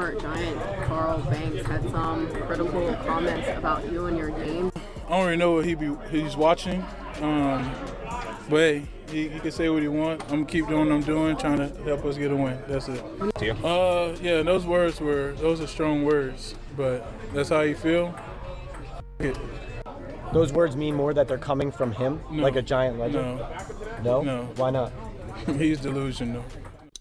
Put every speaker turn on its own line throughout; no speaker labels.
former Giant Carl Banks had some critical comments about you and your game.
I don't really know what he's watching, but hey, he can say what he wants. I'm gonna keep doing what I'm doing, trying to help us get a win. That's it. Yeah, those are strong words, but that's how you feel.
Those words mean more that they're coming from him,
No.
like a Giant legend? No?
No.
Why not?
He's delusional.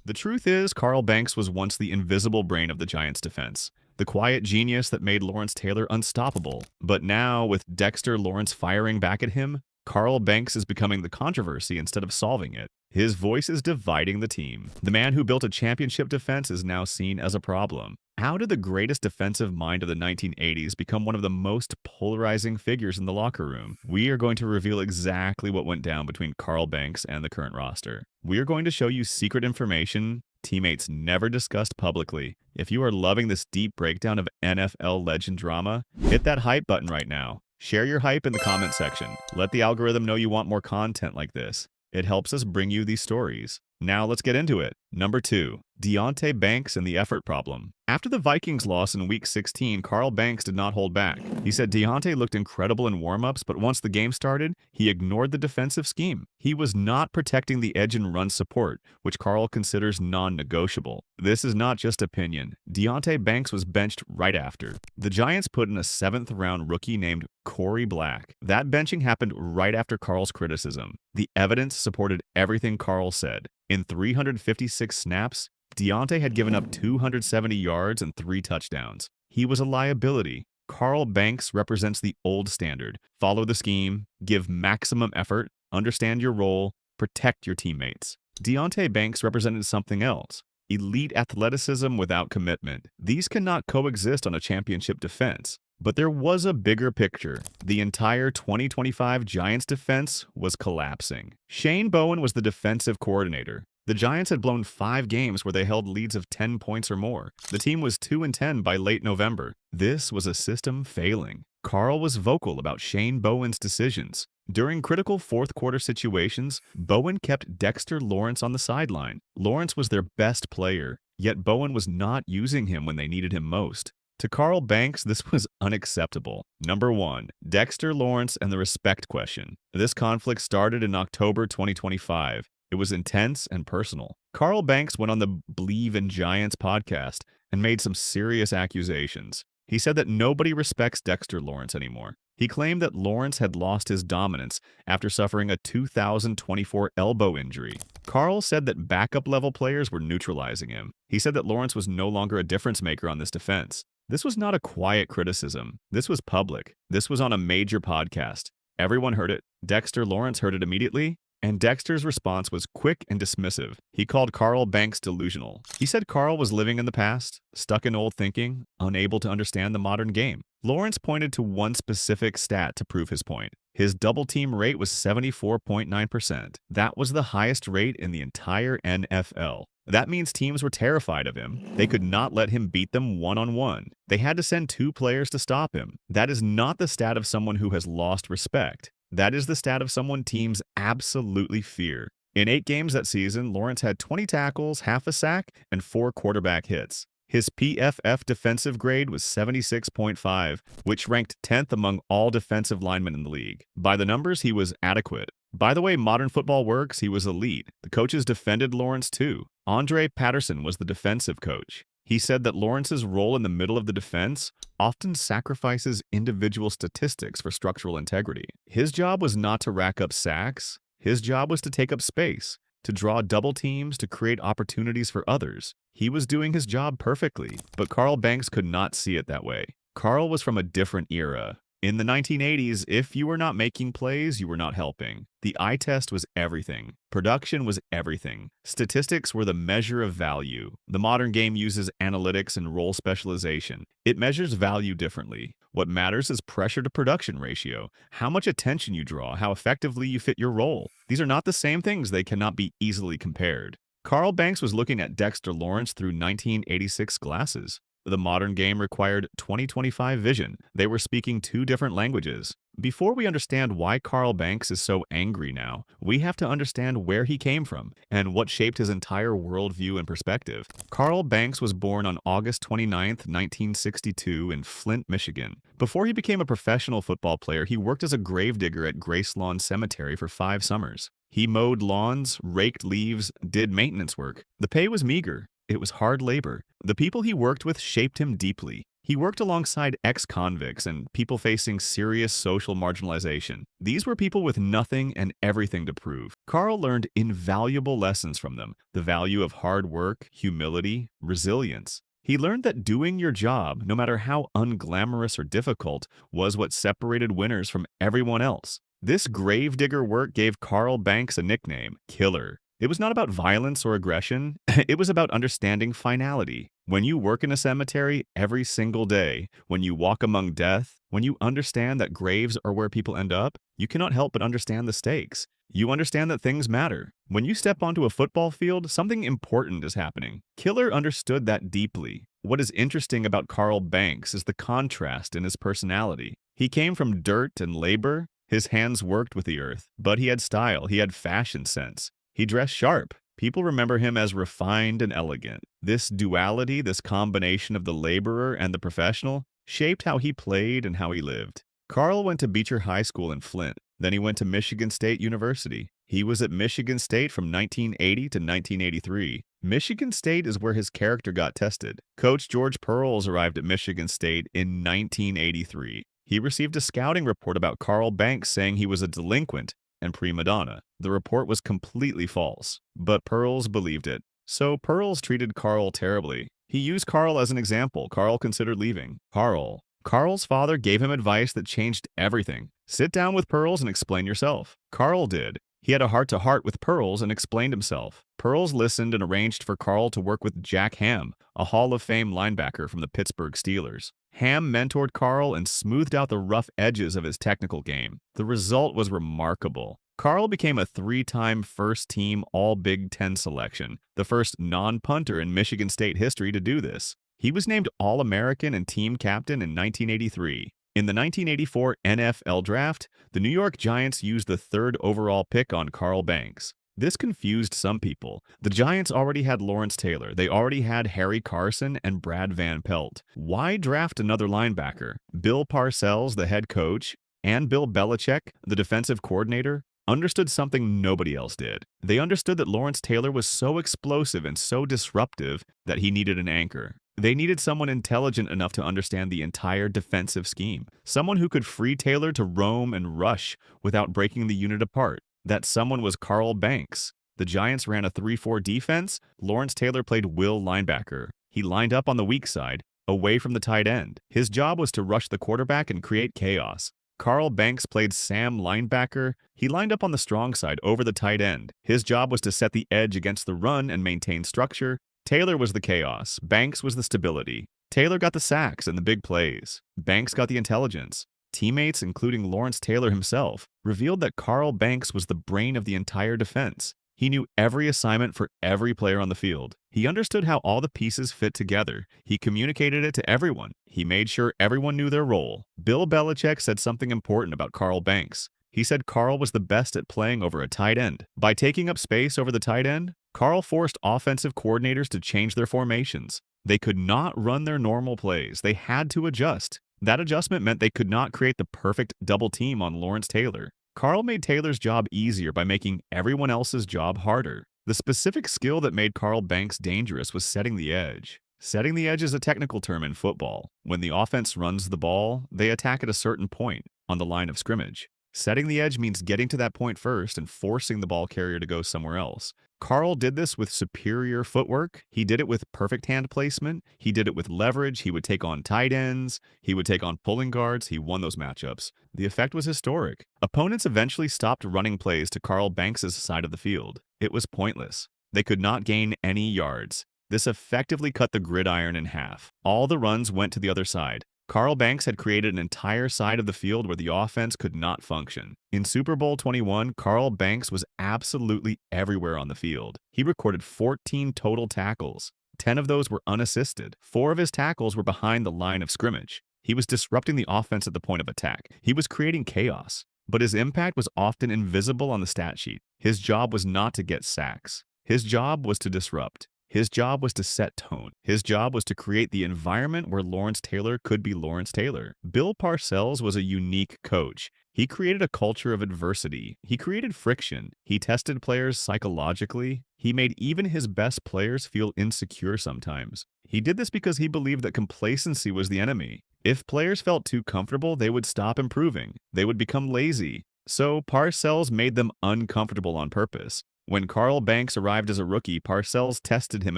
The truth is, Carl Banks was once the invisible brain of the Giants' defense, the quiet genius that made Lawrence Taylor unstoppable. But now, with Dexter Lawrence firing back at him, Carl Banks is becoming the controversy instead of solving it. His voice is dividing the team. The man who built a championship defense is now seen as a problem. How did the greatest defensive mind of the 1980s become one of the most polarizing figures in the locker room? We are going to reveal exactly what went down between Carl Banks and the current roster. We are going to show you secret information teammates never discussed publicly. If you are loving this deep breakdown of NFL legend drama, hit that hype button right now. Share your hype in the comment section. Let the algorithm know you want more content like this. It helps us bring you these stories. Now let's get into it. Number 2, Deonte Banks and the effort problem. After the Vikings loss in Week 16, Carl Banks did not hold back. He said Deonte looked incredible in warm-ups, but once the game started, he ignored the defensive scheme. He was not protecting the edge and run support, which Carl considers non-negotiable. This is not just opinion. Deonte Banks was benched right after. The Giants put in a 7th-round rookie named Corey Black. That benching happened right after Carl's criticism. The evidence supported everything Carl said. In 356 snaps, Deonte had given up 270 yards and 3 touchdowns. He was a liability. Carl Banks represents the old standard. Follow the scheme, give maximum effort, understand your role, protect your teammates. Deonte Banks represented something else. Elite athleticism without commitment. These cannot coexist on a championship defense. But there was a bigger picture. The entire 2025 Giants defense was collapsing. Shane Bowen was the defensive coordinator. The Giants had blown 5 games where they held leads of 10 points or more. The team was 2-10 by late November. This was a system failing. Carl was vocal about Shane Bowen's decisions. During critical fourth-quarter situations, Bowen kept Dexter Lawrence on the sideline. Lawrence was their best player, yet Bowen was not using him when they needed him most. To Carl Banks, this was unacceptable. Number 1, Dexter Lawrence and the respect question. This conflict started in October 2025. It was intense and personal. Carl Banks went on the Believe in Giants podcast and made some serious accusations. He said that nobody respects Dexter Lawrence anymore. He claimed that Lawrence had lost his dominance after suffering a 2024 elbow injury. Carl said that backup-level players were neutralizing him. He said that Lawrence was no longer a difference maker on this defense. This was not a quiet criticism. This was public. This was on a major podcast. Everyone heard it. Dexter Lawrence heard it immediately, and Dexter's response was quick and dismissive. He called Carl Banks delusional. He said Carl was living in the past, stuck in old thinking, unable to understand the modern game. Lawrence pointed to one specific stat to prove his point. His double-team rate was 74.9%. That was the highest rate in the entire NFL. That means teams were terrified of him. They could not let him beat them one-on-one. They had to send 2 players to stop him. That is not the stat of someone who has lost respect. That is the stat of someone teams absolutely fear. In 8 games that season, Lawrence had 20 tackles, half a sack, and 4 quarterback hits. His PFF defensive grade was 76.5, which ranked 10th among all defensive linemen in the league. By the numbers, he was adequate. By the way modern football works, he was elite. The coaches defended Lawrence too. Andre Patterson was the defensive coach. He said that Lawrence's role in the middle of the defense often sacrifices individual statistics for structural integrity. His job was not to rack up sacks. His job was to take up space, to draw double teams, to create opportunities for others. He was doing his job perfectly, but Carl Banks could not see it that way. Carl was from a different era. In the 1980s, if you were not making plays, you were not helping. The eye test was everything. Production was everything. Statistics were the measure of value. The modern game uses analytics and role specialization. It measures value differently. What matters is pressure to production ratio, how much attention you draw, how effectively you fit your role. These are not the same things. They cannot be easily compared. Carl Banks was looking at Dexter Lawrence through 1986 glasses. The modern game required 2025 vision. They were speaking 2 different languages. Before we understand why Carl Banks is so angry now, we have to understand where he came from and what shaped his entire worldview and perspective. Carl Banks was born on August 29, 1962 in Flint, Michigan. Before he became a professional football player, he worked as a gravedigger at Grace Lawn Cemetery for 5 summers. He mowed lawns, raked leaves, did maintenance work. The pay was meager. It was hard labor. The people he worked with shaped him deeply. He worked alongside ex-convicts and people facing serious social marginalization. These were people with nothing and everything to prove. Carl learned invaluable lessons from them: the value of hard work, humility, resilience. He learned that doing your job, no matter how unglamorous or difficult, was what separated winners from everyone else. This gravedigger work gave Carl Banks a nickname, Killer. It was not about violence or aggression. It was about understanding finality. When you work in a cemetery every single day, when you walk among death, when you understand that graves are where people end up, you cannot help but understand the stakes. You understand that things matter. When you step onto a football field, something important is happening. Killer understood that deeply. What is interesting about Carl Banks is the contrast in his personality. He came from dirt and labor. His hands worked with the earth, but he had style, he had fashion sense. He dressed sharp. People remember him as refined and elegant. This duality, this combination of the laborer and the professional, shaped how he played and how he lived. Carl went to Beecher High School in Flint. Then he went to Michigan State University. He was at Michigan State from 1980 to 1983. Michigan State is where his character got tested. Coach George Parcells arrived at Michigan State in 1983. He received a scouting report about Carl Banks saying he was a delinquent and prima donna. The report was completely false, but Parcells believed it. So Parcells treated Carl terribly. He used Carl as an example. Carl considered leaving. Carl's father gave him advice that changed everything. Sit down with Parcells and explain yourself. Carl did. He had a heart-to-heart with Parcells and explained himself. Parcells listened and arranged for Carl to work with Jack Ham, a Hall of Fame linebacker from the Pittsburgh Steelers. Ham mentored Carl and smoothed out the rough edges of his technical game. The result was remarkable. Carl became a 3-time first-team All-Big Ten selection, the first non-punter in Michigan State history to do this. He was named All-American and team captain in 1983. In the 1984 NFL Draft, the New York Giants used the 3rd overall pick on Carl Banks. This confused some people. The Giants already had Lawrence Taylor. They already had Harry Carson and Brad Van Pelt. Why draft another linebacker? Bill Parcells, the head coach, and Bill Belichick, the defensive coordinator, understood something nobody else did. They understood that Lawrence Taylor was so explosive and so disruptive that he needed an anchor. They needed someone intelligent enough to understand the entire defensive scheme, someone who could free Taylor to roam and rush without breaking the unit apart. That someone was Carl Banks. The Giants ran a 3-4 defense. Lawrence Taylor played will linebacker. He lined up on the weak side, away from the tight end. His job was to rush the quarterback and create chaos. Carl Banks played Sam linebacker. He lined up on the strong side over the tight end. His job was to set the edge against the run and maintain structure. Taylor was the chaos. Banks was the stability. Taylor got the sacks and the big plays. Banks got the intelligence. Teammates, including Lawrence Taylor himself, revealed that Carl Banks was the brain of the entire defense. He knew every assignment for every player on the field. He understood how all the pieces fit together. He communicated it to everyone. He made sure everyone knew their role. Bill Belichick said something important about Carl Banks. He said Carl was the best at playing over a tight end. By taking up space over the tight end, Carl forced offensive coordinators to change their formations. They could not run their normal plays. They had to adjust. That adjustment meant they could not create the perfect double team on Lawrence Taylor. Carl made Taylor's job easier by making everyone else's job harder. The specific skill that made Carl Banks dangerous was setting the edge. Setting the edge is a technical term in football. When the offense runs the ball, they attack at a certain point on the line of scrimmage. Setting the edge means getting to that point first and forcing the ball carrier to go somewhere else. Carl did this with superior footwork. He did it with perfect hand placement. He did it with leverage. He would take on tight ends. He would take on pulling guards. He won those matchups. The effect was historic. Opponents eventually stopped running plays to Carl Banks' side of the field. It was pointless. They could not gain any yards. This effectively cut the gridiron in half. All the runs went to the other side. Carl Banks had created an entire side of the field where the offense could not function. In Super Bowl 21, Carl Banks was absolutely everywhere on the field. He recorded 14 total tackles. 10 of those were unassisted. 4 of his tackles were behind the line of scrimmage. He was disrupting the offense at the point of attack. He was creating chaos. But his impact was often invisible on the stat sheet. His job was not to get sacks. His job was to disrupt. His job was to set tone. His job was to create the environment where Lawrence Taylor could be Lawrence Taylor. Bill Parcells was a unique coach. He created a culture of adversity. He created friction. He tested players psychologically. He made even his best players feel insecure sometimes. He did this because he believed that complacency was the enemy. If players felt too comfortable, they would stop improving. They would become lazy. So Parcells made them uncomfortable on purpose. When Carl Banks arrived as a rookie, Parcells tested him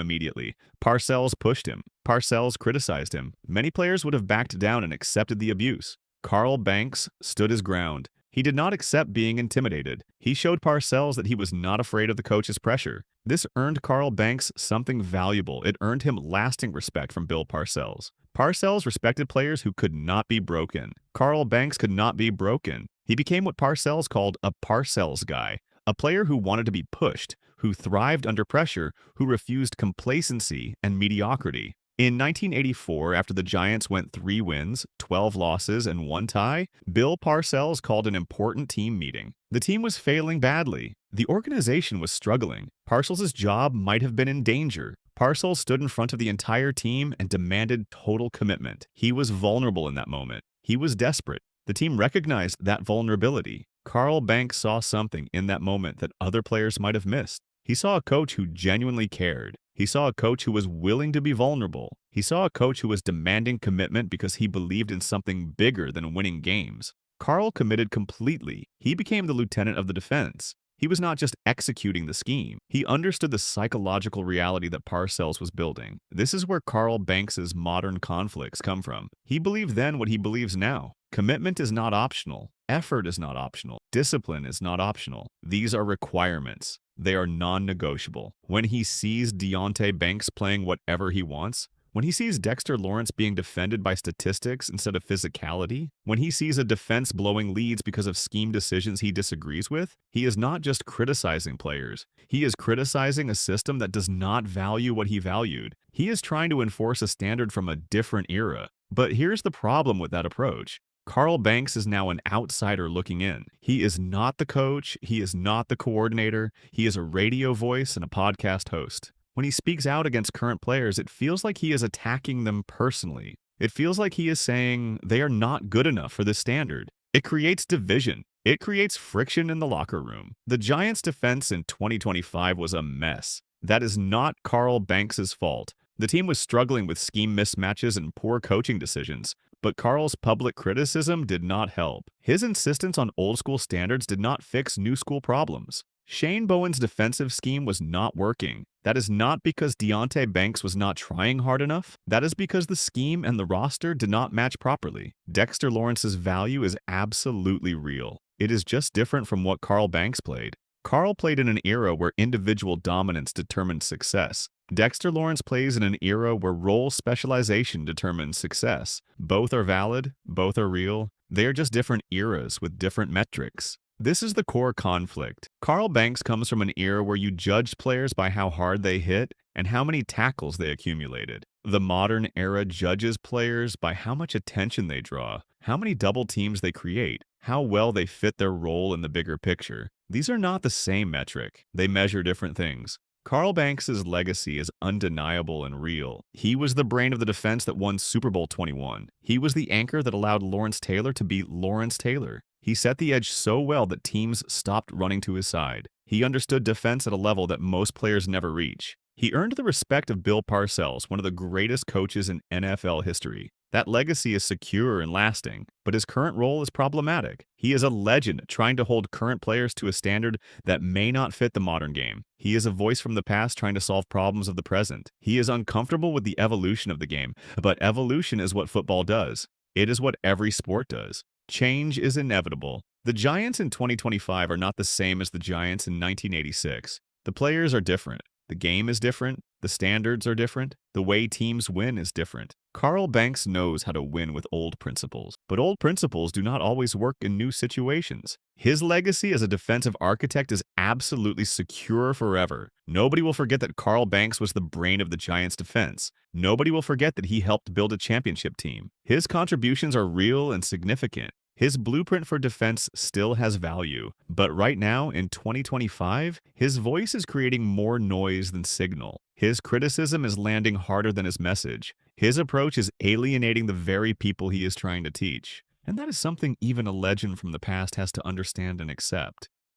immediately. Parcells pushed him. Parcells criticized him. Many players would have backed down and accepted the abuse. Carl Banks stood his ground. He did not accept being intimidated. He showed Parcells that he was not afraid of the coach's pressure. This earned Carl Banks something valuable. It earned him lasting respect from Bill Parcells. Parcells respected players who could not be broken. Carl Banks could not be broken. He became what Parcells called a Parcells guy. A player who wanted to be pushed, who thrived under pressure, who refused complacency and mediocrity. In 1984, after the Giants went 3 wins, 12 losses, and 1 tie, Bill Parcells called an important team meeting. The team was failing badly. The organization was struggling. Parcells' job might have been in danger. Parcells stood in front of the entire team and demanded total commitment. He was vulnerable in that moment. He was desperate. The team recognized that vulnerability. Carl Banks saw something in that moment that other players might have missed. He saw a coach who genuinely cared. He saw a coach who was willing to be vulnerable. He saw a coach who was demanding commitment because he believed in something bigger than winning games. Carl committed completely. He became the lieutenant of the defense. He was not just executing the scheme. He understood the psychological reality that Parcells was building. This is where Carl Banks's modern conflicts come from. He believed then what he believes now. Commitment is not optional. Effort is not optional. Discipline is not optional. These are requirements. They are non-negotiable. When he sees Deonte Banks playing whatever he wants, when he sees Dexter Lawrence being defended by statistics instead of physicality, when he sees a defense blowing leads because of scheme decisions he disagrees with, he is not just criticizing players. He is criticizing a system that does not value what he valued. He is trying to enforce a standard from a different era. But here's the problem with that approach. Carl Banks is now an outsider looking in. He is not the coach. He is not the coordinator. He is a radio voice and a podcast host. When he speaks out against current players, it feels like he is attacking them personally. It feels like he is saying they are not good enough for this standard. It creates division. It creates friction in the locker room. The Giants' defense in 2025 was a mess. That is not Carl Banks' fault. The team was struggling with scheme mismatches and poor coaching decisions. But Carl's public criticism did not help. His insistence on old-school standards did not fix new-school problems. Shane Bowen's defensive scheme was not working. That is not because Deonte Banks was not trying hard enough. That is because the scheme and the roster did not match properly. Dexter Lawrence's value is absolutely real. It is just different from what Carl Banks played. Carl played in an era where individual dominance determined success. Dexter Lawrence plays in an era where role specialization determines success. Both are valid, both are real. They are just different eras with different metrics. This is the core conflict. Carl Banks comes from an era where you judged players by how hard they hit and how many tackles they accumulated. The modern era judges players by how much attention they draw, how many double teams they create, how well they fit their role in the bigger picture. These are not the same metric. They measure different things. Carl Banks' legacy is undeniable and real. He was the brain of the defense that won Super Bowl 21. He was the anchor that allowed Lawrence Taylor to be Lawrence Taylor. He set the edge so well that teams stopped running to his side. He understood defense at a level that most players never reach. He earned the respect of Bill Parcells, one of the greatest coaches in NFL history. That legacy is secure and lasting, but his current role is problematic. He is a legend trying to hold current players to a standard that may not fit the modern game. He is a voice from the past trying to solve problems of the present. He is uncomfortable with the evolution of the game, but evolution is what football does. It is what every sport does. Change is inevitable. The Giants in 2025 are not the same as the Giants in 1986. The players are different. The game is different. The standards are different. The way teams win is different. Carl Banks knows how to win with old principles, but old principles do not always work in new situations. His legacy as a defensive architect is absolutely secure forever. Nobody will forget that Carl Banks was the brain of the Giants' defense. Nobody will forget that he helped build a championship team. His contributions are real and significant. His blueprint for defense still has value, but right now, in 2025, his voice is creating more noise than signal. His criticism is landing harder than his message. His approach is alienating the very people he is trying to teach. And that is something even a legend from the past has to understand and accept.